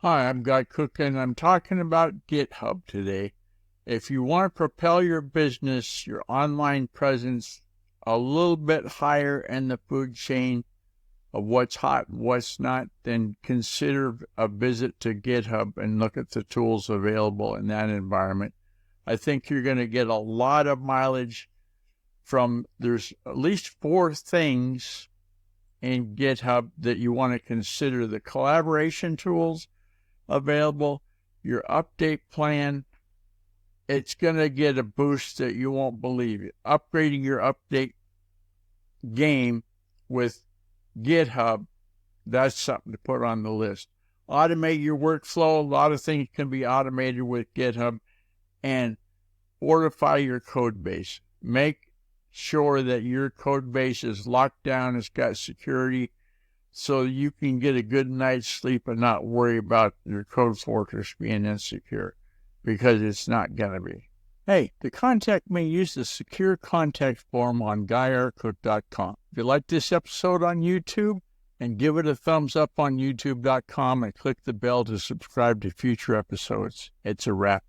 Hi, I'm Guy Cook, and I'm talking about GitHub today. If you want to propel your business, your online presence, a little bit higher in the food chain of what's hot and what's not, then consider a visit to GitHub and look at the tools available in that environment. I think you're going to get a lot of mileage from, there's at least 4 things in GitHub that you want to consider: the collaboration tools available, your update plan. It's going to get a boost that you won't believe. Upgrading your update game with GitHub, that's something to put on the list. Automate your workflow. A lot of things can be automated with GitHub. And fortify your code base. Make sure that your code base is locked down, it's got security, so you can get a good night's sleep and not worry about your code fortress being insecure, because it's not going to be. Hey, to contact me, use the secure contact form on GuyRCook.com. If you like this episode on YouTube, and give it a thumbs up on YouTube.com and click the bell to subscribe to future episodes. It's a wrap.